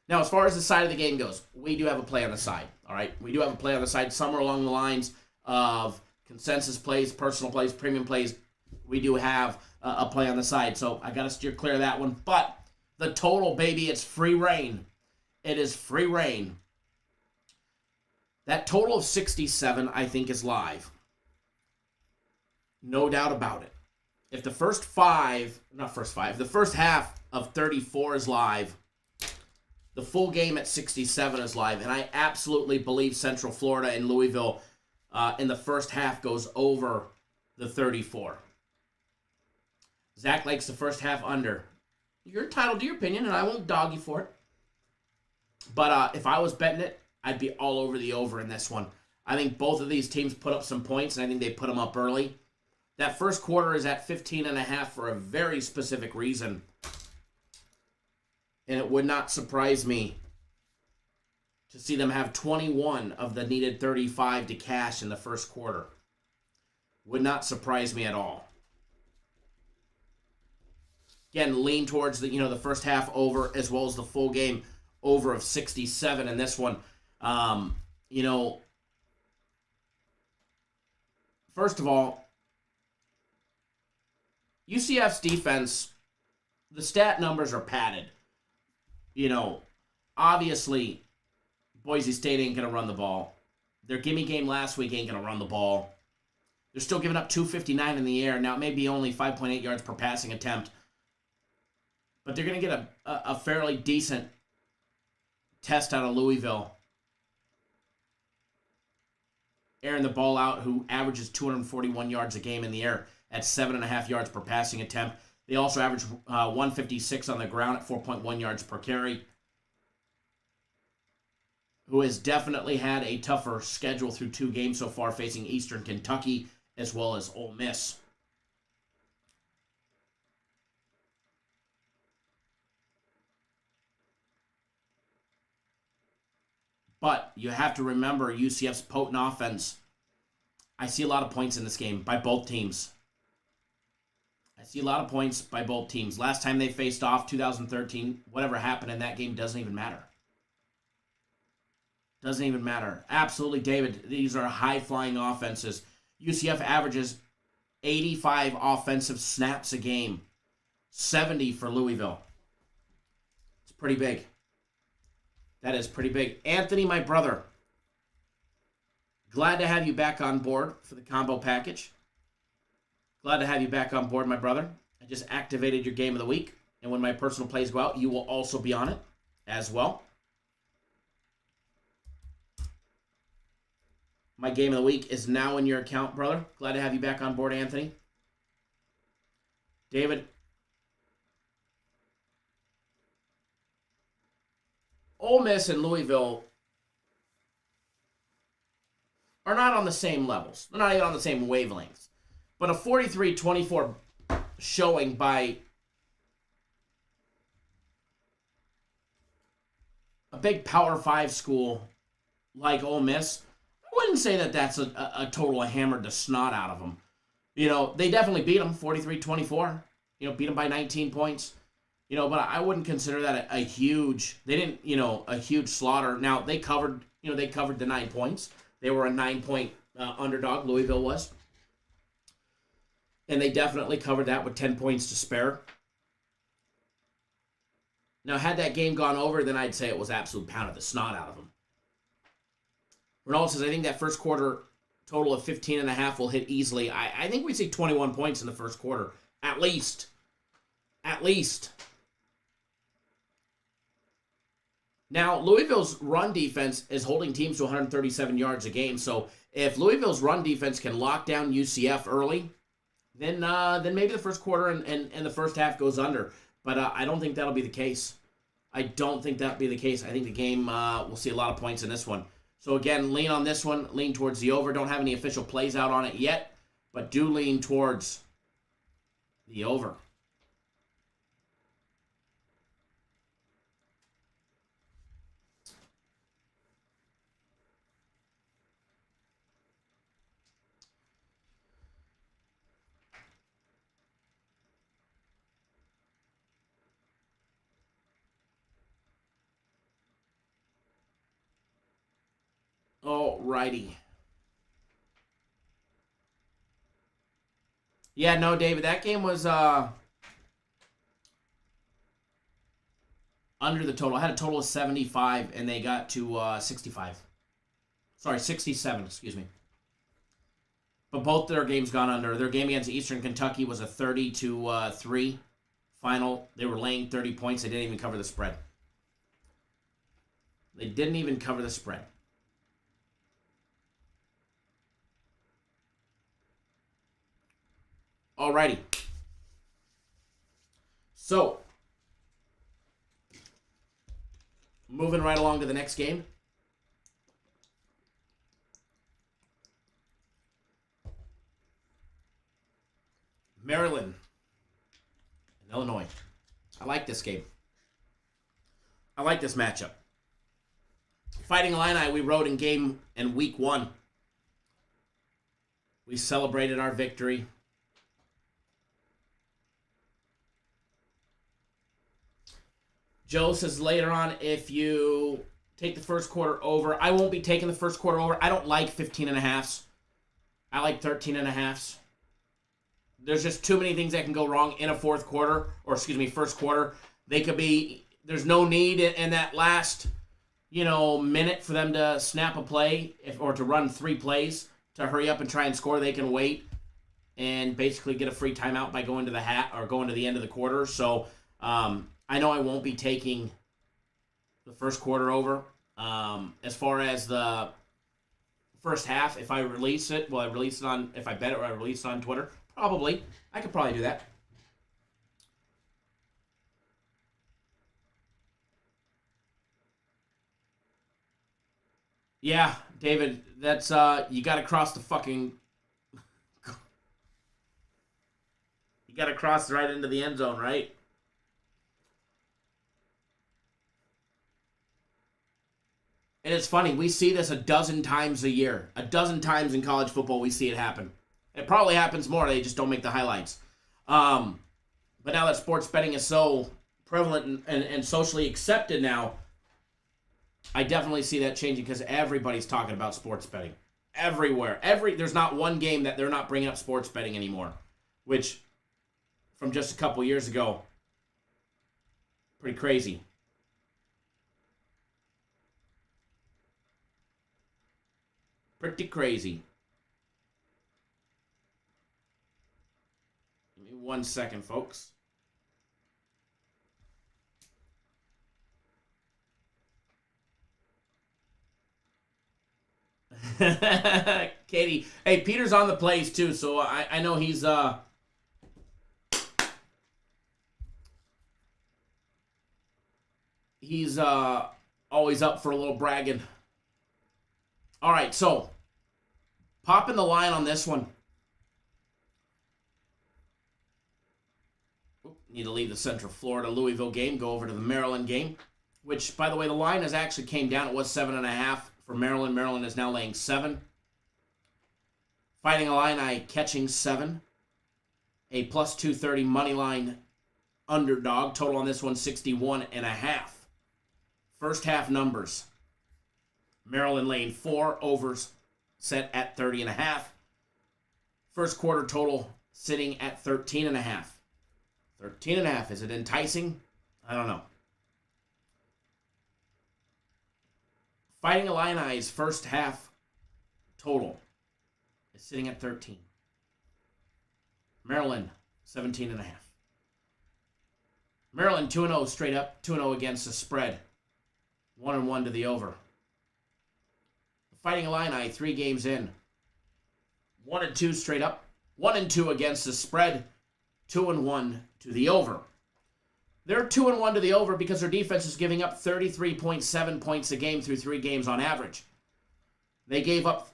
Now, as far as the side of the game goes, we do have a play on the side. All right, we do have a play on the side somewhere along the lines of consensus plays, personal plays, premium plays. We do have a play on the side, so I got to steer clear of that one. But the total, baby, it's free reign. It is free reign. That total of 67, I think, is live. No doubt about it. If the first half of 34 is live, the full game at 67 is live. And I absolutely believe Central Florida and Louisville in the first half goes over the 34. Zach likes the first half under. You're entitled to your opinion, and I won't dog you for it. But if I was betting it, I'd be all over the over in this one. I think both of these teams put up some points, and I think they put them up early. That first quarter is at 15.5 for a very specific reason. And it would not surprise me to see them have 21 of the needed 35 to cash in the first quarter. Would not surprise me at all. Again, lean towards the first half over as well as the full game over of 67 in this one. First of all, UCF's defense, the stat numbers are padded. Obviously, Boise State ain't going to run the ball. Their gimme game last week ain't going to run the ball. They're still giving up 259 in the air. Now, it may be only 5.8 yards per passing attempt. But they're going to get a fairly decent test out of Louisville. Airing the ball out, who averages 241 yards a game in the air at 7.5 yards per passing attempt. They also average 156 on the ground at 4.1 yards per carry. Who has definitely had a tougher schedule through 2 games so far, facing Eastern Kentucky as well as Ole Miss. But you have to remember UCF's potent offense. I see a lot of points in this game by both teams. Last time they faced off, 2013, whatever happened in that game doesn't even matter. Absolutely, David. These are high-flying offenses. UCF averages 85 offensive snaps a game. 70 for Louisville. It's pretty big. That is pretty big. Anthony, my brother, glad to have you back on board for the combo package. Glad to have you back on board, my brother. I just activated your game of the week, and when my personal plays go out, you will also be on it as well. My game of the week is now in your account, brother. Glad to have you back on board, Anthony. David, Ole Miss and Louisville are not on the same levels. They're not even on the same wavelengths. But a 43-24 showing by a big Power 5 school like Ole Miss, I wouldn't say that that's a total hammered the snot out of them. They definitely beat them 43-24. Beat them by 19 points. But I wouldn't consider that a huge. They didn't, a huge slaughter. Now they covered the 9 points. They were a 9-point underdog, Louisville was. And they definitely covered that with 10 points to spare. Now, had that game gone over, then I'd say it was absolute pounded the snot out of them. Ronaldo says, I think that first quarter total of 15.5 will hit easily. I think we see 21 points in the first quarter. At least. At least. Now, Louisville's run defense is holding teams to 137 yards a game. So if Louisville's run defense can lock down UCF early, then maybe the first quarter and the first half goes under. But I don't think that'll be the case. I don't think that'll be the case. I think the game, we'll see a lot of points in this one. So again, lean on this one. Lean towards the over. Don't have any official plays out on it yet, but do lean towards the over. Alrighty. Yeah, no, David, that game was under the total. I had a total of 75, and they got to 65. Sorry, 67, excuse me. But both their games gone under. Their game against Eastern Kentucky was a 30-3 final. They were laying 30 points. They didn't even cover the spread. They didn't even cover the spread. Alrighty. So, moving right along to the next game. Maryland and Illinois. I like this game. I like this matchup. Fighting Illini, we rode in game in week 1. We celebrated our victory. Joe says later on, if you take the first quarter over, I won't be taking the first quarter over. I don't like 15.5s. I like 13.5s. There's just too many things that can go wrong in a first quarter. They could be, there's no need in that last, minute for them to snap a play or to run 3 plays to hurry up and try and score. They can wait and basically get a free timeout by going to the hat or going to the end of the quarter. So, I know I won't be taking the first quarter over. As far as the first half, if I release it, will I release it on, if I bet it or I release it on Twitter? Probably. I could probably do that. Yeah, David, that's, you got to cross the fucking, you got to cross right into the end zone, right? And it's funny, we see this a dozen times a year. A dozen times in college football, we see it happen. It probably happens more, they just don't make the highlights. But now that sports betting is so prevalent and socially accepted now, I definitely see that changing because everybody's talking about sports betting. Everywhere. There's not one game that they're not bringing up sports betting anymore, which, from just a couple years ago, pretty crazy. Pretty crazy. Give me 1 second, folks. Katie. Hey, Peter's on the plays too, so I know he's always up for a little bragging. All right, so popping the line on this one. Need to leave the Central Florida Louisville game, go over to the Maryland game, which, by the way, the line has actually came down. It was 7.5 for Maryland. Maryland is now laying 7. Fighting Illini catching 7. A plus 230 money line underdog. Total on this one 61.5. First half numbers. Maryland laying 4, overs set at 30.5. First quarter total sitting at 13.5. 13.5. Is it enticing? I don't know. Fighting Illini's first half total is sitting at 13. Maryland, 17.5. Maryland 2-0 straight up, 2-0 against the spread. 1-1 to the over. Fighting Illini 3 games in. 1-2 straight up, 1-2 against the spread, 2-1 to the over. They're 2-1 to the over because their defense is giving up 33.7 points a game through 3 games on average. They gave up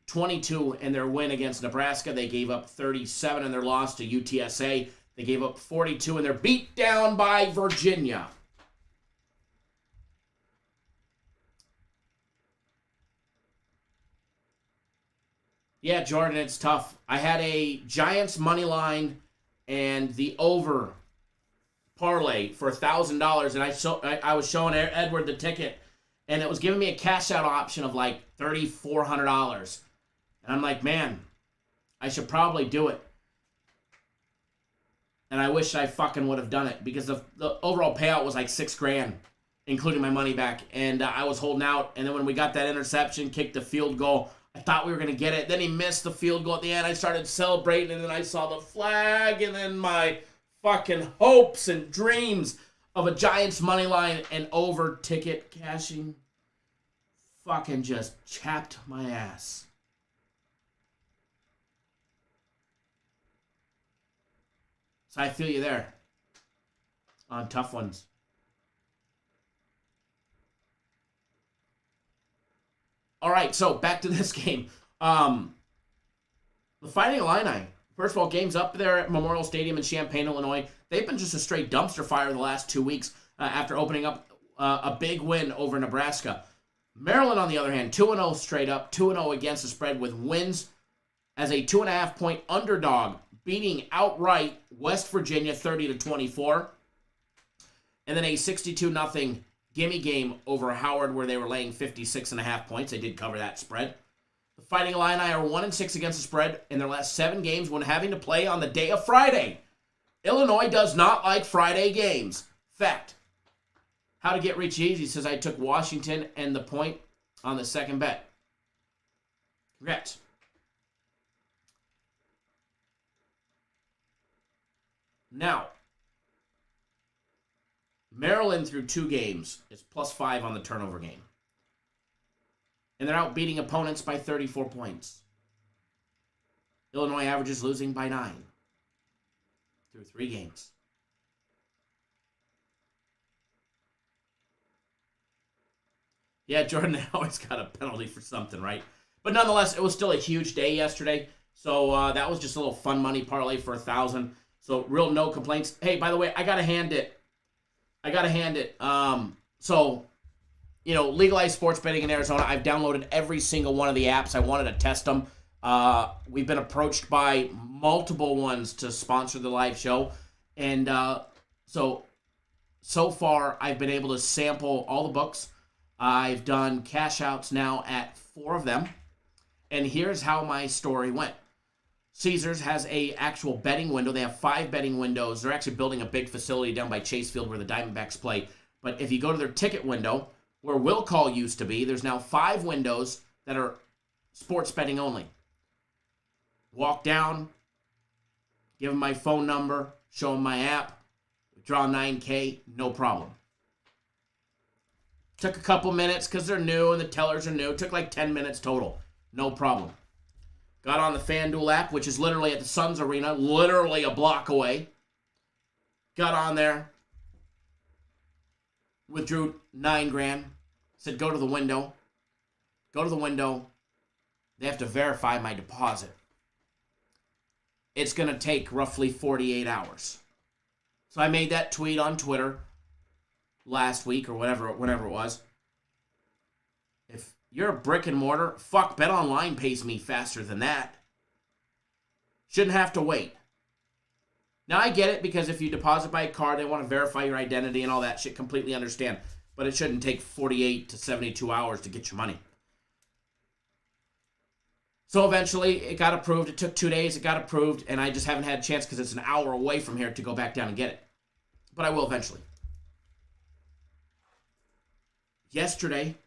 22 in their win against Nebraska. They gave up 37 in their loss to UTSA. They gave up 42 in their beatdown by Virginia. Yeah, Jordan, it's tough. I had a Giants money line and the over parlay for $1,000, and I was showing Edward the ticket, and it was giving me a cash out option of like $3,400. And I'm like, man, I should probably do it. And I wish I fucking would have done it because the overall payout was like $6,000, including my money back. And I was holding out. And then when we got that interception, kicked the field goal, I thought we were going to get it. Then he missed the field goal at the end. I started celebrating, and then I saw the flag, and then my fucking hopes and dreams of a Giants money line and over ticket cashing fucking just chapped my ass. So I feel you there on tough ones. All right, so back to this game. The Fighting Illini, first of all, games up there at Memorial Stadium in Champaign, Illinois. They've been just a straight dumpster fire the last 2 weeks after opening up a big win over Nebraska. Maryland, on the other hand, 2-0 straight up, 2-0 against the spread with wins as a 2.5-point underdog, beating outright West Virginia 30-24. And then a 62-0 gimme game over Howard where they were laying 56.5 points. They did cover that spread. The Fighting Illini are 1-6 against the spread in their last 7 games when having to play on the day of Friday. Illinois does not like Friday games. Fact. How to get rich easy says I took Washington and the point on the second bet. Congrats. Now, Maryland through 2 games is +5 on the turnover game. And they're out beating opponents by 34 points. Illinois averages losing by 9 through 3 games. Yeah, Jordan always got a penalty for something, right? But nonetheless, it was still a huge day yesterday. So that was just a little fun money parlay for $1,000. So real no complaints. Hey, by the way, I got to hand it. So, legalized sports betting in Arizona. I've downloaded every single one of the apps. I wanted to test them. We've been approached by multiple ones to sponsor the live show. And so far, I've been able to sample all the books. I've done cash outs now at 4 of them. And here's how my story went. Caesars has a actual betting window. They have 5 betting windows. They're actually building a big facility down by Chase Field where the Diamondbacks play. But if you go to their ticket window, where Will Call used to be, there's now 5 windows that are sports betting only. Walk down, give them my phone number, show them my app, withdraw $9K, no problem. Took a couple minutes because they're new and the tellers are new. Took like 10 minutes total. No problem. Got on the FanDuel app, which is literally at the Suns Arena, literally a block away. Got on there. Withdrew $9,000. Said go to the window. Go to the window. They have to verify my deposit. It's going to take roughly 48 hours. So I made that tweet on Twitter last week or whenever it was. If you're a brick and mortar, fuck, BetOnline pays me faster than that. Shouldn't have to wait. Now I get it because if you deposit by a card, they want to verify your identity and all that shit. Completely understand. But it shouldn't take 48 to 72 hours to get your money. So eventually it got approved. It took 2 days. It got approved, and I just haven't had a chance because it's an hour away from here to go back down and get it. But I will eventually. Yesterday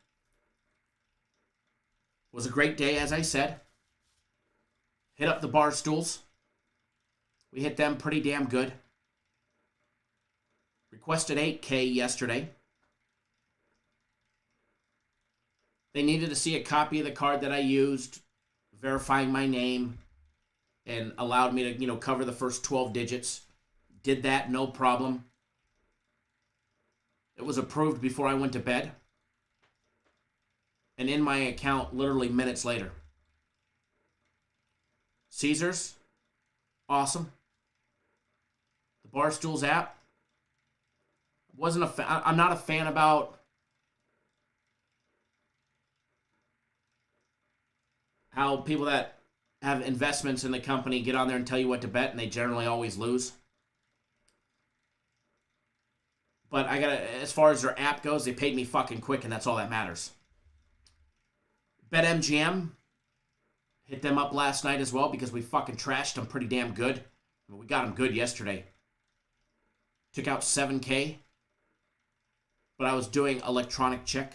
was a great day, as I said. Hit up the bar stools. We hit them pretty damn good. Requested 8K yesterday. They needed to see a copy of the card that I used, verifying my name, and allowed me to, cover the first 12 digits. Did that, no problem. It was approved before I went to bed. And in my account literally minutes later. Caesars, awesome. The Barstools app, I'm not a fan about how people that have investments in the company get on there and tell you what to bet, and they generally always lose. But as far as their app goes, they paid me fucking quick, and that's all that matters. BetMGM, hit them up last night as well because we fucking trashed them pretty damn good. We got them good yesterday. Took out 7K. But I was doing electronic check.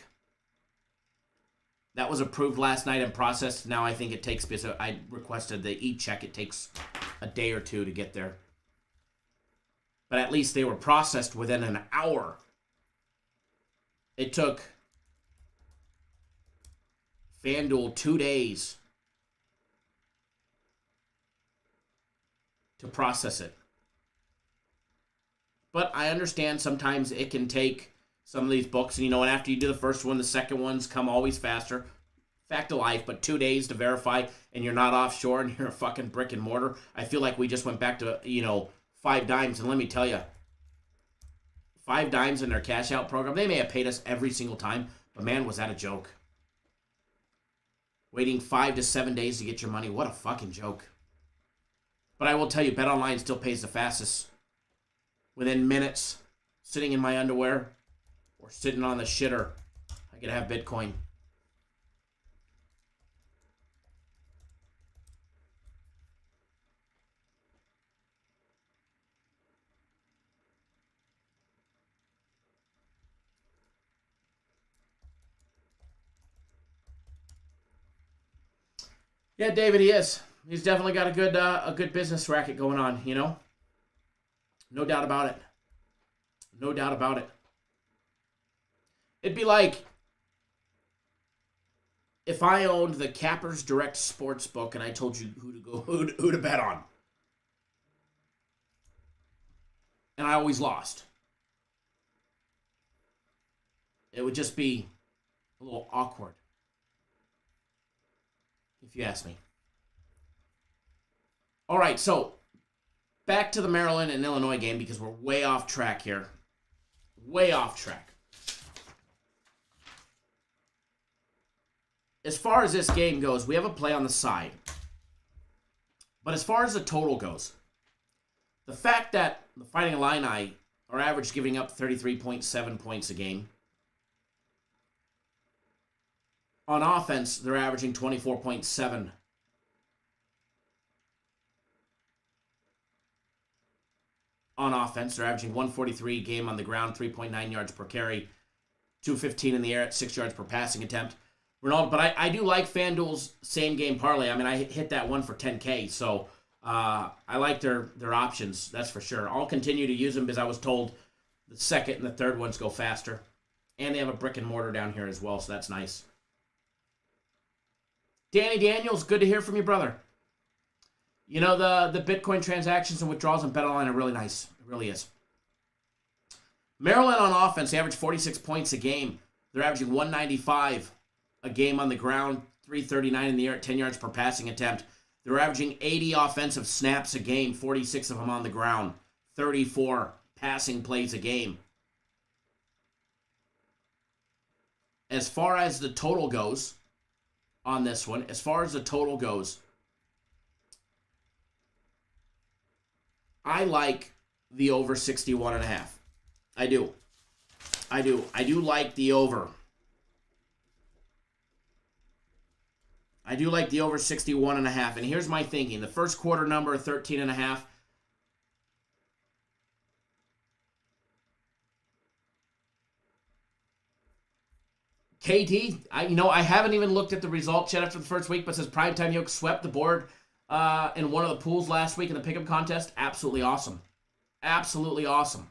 That was approved last night and processed. Now I think it takes, because I requested the e-check, it takes a day or two to get there. But at least they were processed within an hour. It took FanDuel 2 days to process it. But I understand sometimes it can take some of these books, and and after you do the first one, the second ones come always faster. Fact of life, but 2 days to verify, and you're not offshore, and you're a fucking brick and mortar. I feel like we just went back to, 5 Dimes, and let me tell you, 5 Dimes in their cash out program, they may have paid us every single time, but man, was that a joke. Waiting 5 to 7 days to get your money, what a fucking joke. But I will tell you, BetOnline still pays the fastest. Within minutes, sitting in my underwear, or sitting on the shitter, I could have Bitcoin. Yeah, David, he is. He's definitely got a good business racket going on, No doubt about it. No doubt about it. It'd be like if I owned the Cappers Direct Sportsbook and I told you who to bet on. And I always lost. It would just be a little awkward, if you ask me. All right, so back to the Maryland and Illinois game because we're way off track here. Way off track. As far as this game goes, we have a play on the side. But as far as the total goes, the fact that the Fighting Illini are average giving up 33.7 points a game. On offense, they're averaging 24.7. On offense, they're averaging 143 a game on the ground, 3.9 yards per carry, 215 in the air at 6 yards per passing attempt. Ronaldo, but I do like FanDuel's same game parlay. I mean, I hit that one for 10K, so I like their options, that's for sure. I'll continue to use them because I was told the second and the third ones go faster. And they have a brick and mortar down here as well, so that's nice. Danny Daniels, good to hear from you, brother. The Bitcoin transactions and withdrawals on BetOnline are really nice. It really is. Maryland on offense, they average 46 points a game. They're averaging 195 a game on the ground, 339 in the air at 10 yards per passing attempt. They're averaging 80 offensive snaps a game, 46 of them on the ground, 34 passing plays a game. As far as the total goes on this one, I like the over 61.5. I do. I do like the over. I do like the over 61.5. And here's my thinking. The first quarter number, 13.5. KD, I haven't even looked at the results yet after the first week, but says Primetime Yoke swept the board in one of the pools last week in the pick'em contest. Absolutely awesome. Absolutely awesome.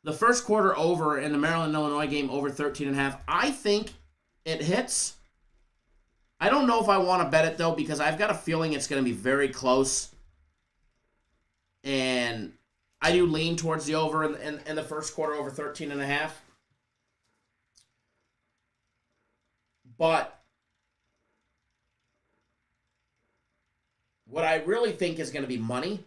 The first quarter over in the Maryland-Illinois game, over 13.5. I think it hits. I don't know if I want to bet it, though, because I've got a feeling it's going to be very close. And I do lean towards the over in the first quarter, over 13.5. But what I really think is going to be money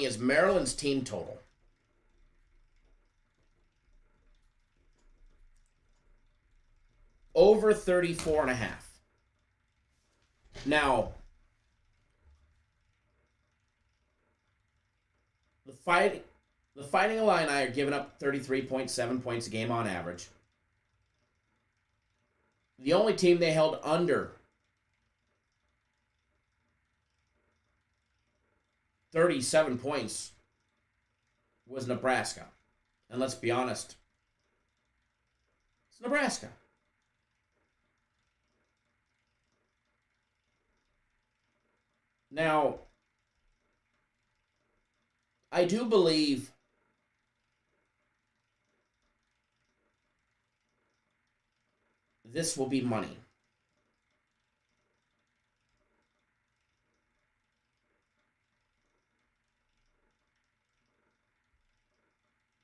is Maryland's team total. Over 34.5. Now, the Fighting Illini are giving up 33.7 points a game on average. The only team they held under 37 points was Nebraska. And let's be honest, it's Nebraska. Now, I do believe this will be money.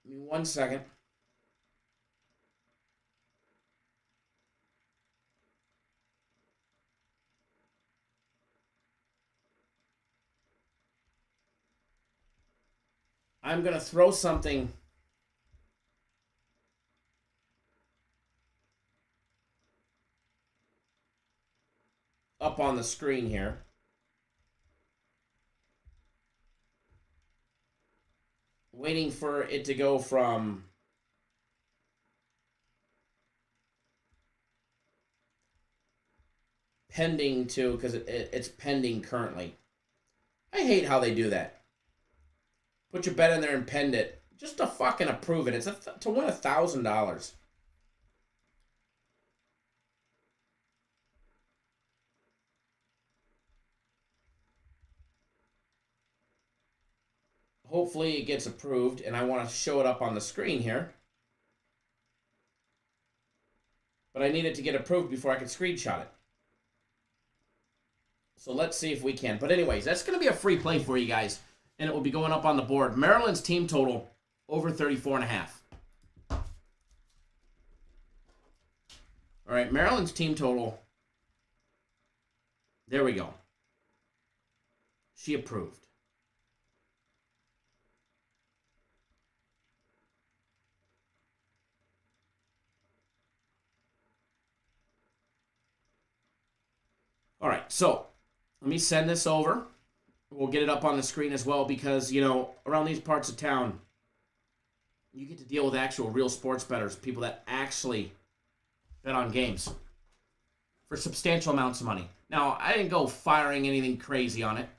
Give me 1 second. I'm going to throw something up on the screen here. Waiting for it to go from pending to, because it's pending currently. I hate how they do that. Put your bet in there and pend it. Just to fucking approve it. It's to win $1,000. Hopefully it gets approved, and I want to show it up on the screen here. But I need it to get approved before I can screenshot it. So let's see if we can. But anyways, that's going to be a free play for you guys. And it will be going up on the board. Maryland's team total, over 34.5. All right, Maryland's team total. There we go. She approved. All right, so let me send this over. We'll get it up on the screen as well because, around these parts of town, you get to deal with actual real sports bettors, people that actually bet on games for substantial amounts of money. Now, I didn't go firing anything crazy on it.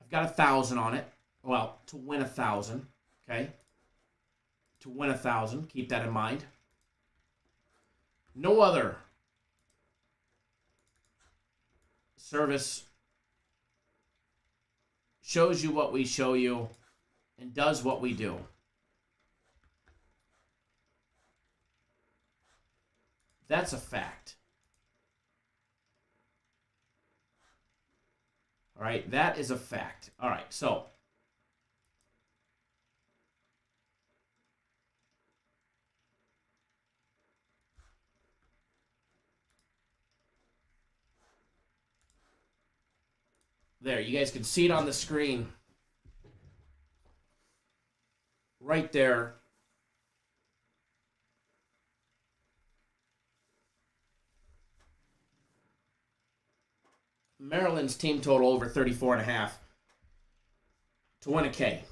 I've got 1,000 on it. Well, to win 1,000, okay? To win 1,000, keep that in mind. No other service shows you what we show you and does what we do. That's a fact. All right, that is a fact. All right, so there, you guys can see it on the screen. Right there. Maryland's team total over 34.5 to win a K.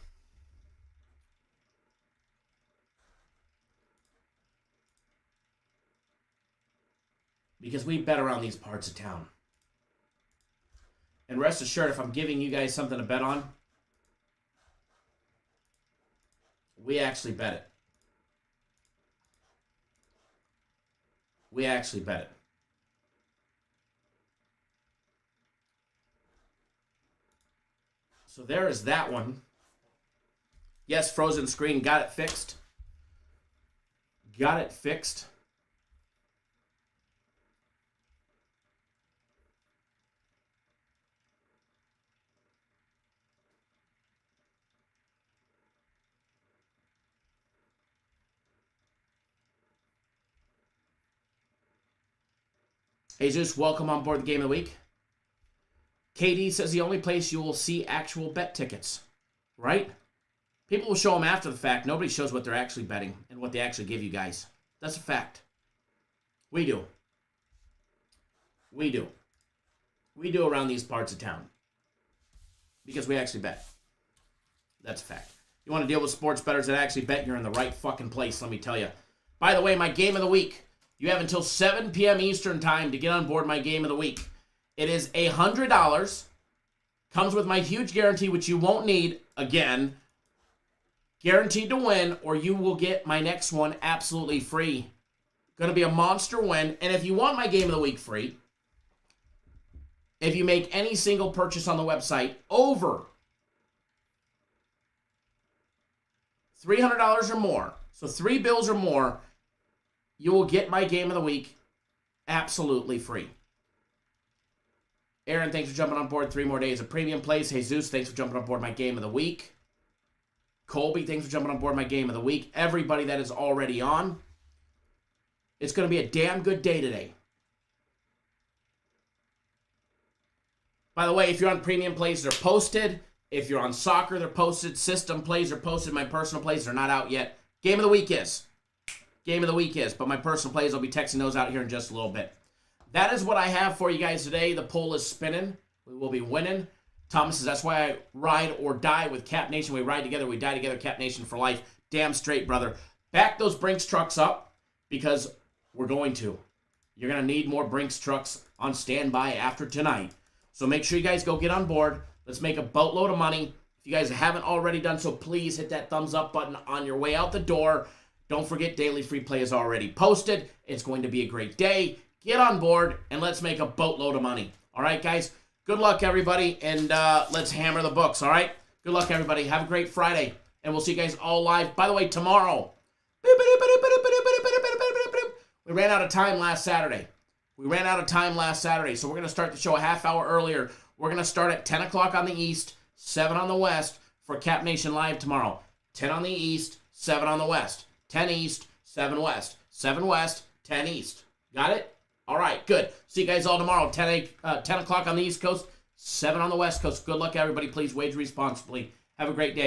Because we bet around these parts of town. And rest assured, if I'm giving you guys something to bet on, we actually bet it. We actually bet it. So there is that one. Yes, frozen screen. Got it fixed. Got it fixed. Jesus, welcome on board the Game of the Week. KD says the only place you will see actual bet tickets, right? People will show them after the fact. Nobody shows what they're actually betting and what they actually give you guys. That's a fact. We do. We do. We do around these parts of town. Because we actually bet. That's a fact. You want to deal with sports bettors that actually bet, you're in the right fucking place, let me tell you. By the way, my Game of the Week. You have until 7 p.m. Eastern time to get on board my Game of the Week. It is $100. Comes with my huge guarantee, which you won't need, again. Guaranteed to win, or you will get my next one absolutely free. Going to be a monster win. And if you want my Game of the Week free, if you make any single purchase on the website over $300 or more, so 3 bills or more, you will get my Game of the Week absolutely free. Aaron, thanks for jumping on board. 3 more days of premium plays. Jesus, thanks for jumping on board my Game of the Week. Colby, thanks for jumping on board my Game of the Week. Everybody that is already on. It's going to be a damn good day today. By the way, if you're on premium plays, they're posted. If you're on soccer, they're posted. System plays are posted. My personal plays are not out yet. Game of the Week is. Game of the Week is. But my personal plays, I'll be texting those out here in just a little bit. That is what I have for you guys today. The poll is spinning. We will be winning. Thomas says, that's why I ride or die with Cap Nation. We ride together. We die together. Cap Nation for life. Damn straight, brother. Back those Brinks trucks up because we're going to. You're going to need more Brinks trucks on standby after tonight. So make sure you guys go get on board. Let's make a boatload of money. If you guys haven't already done so, please hit that thumbs up button on your way out the door. Don't forget, daily free play is already posted. It's going to be a great day. Get on board, and let's make a boatload of money. All right, guys? Good luck, everybody, and let's hammer the books, all right? Good luck, everybody. Have a great Friday, and we'll see you guys all live. By the way, tomorrow. We ran out of time last Saturday. So we're going to start the show a half hour earlier. We're going to start at 10 o'clock on the East, 7 on the West for Cap Nation Live tomorrow. 10 on the East, 7 on the West. 10 East, 7 West. 7 West, 10 East. Got it? All right, good. See you guys all tomorrow, 10 o'clock on the East Coast, 7 on the West Coast. Good luck, everybody. Please wager responsibly. Have a great day.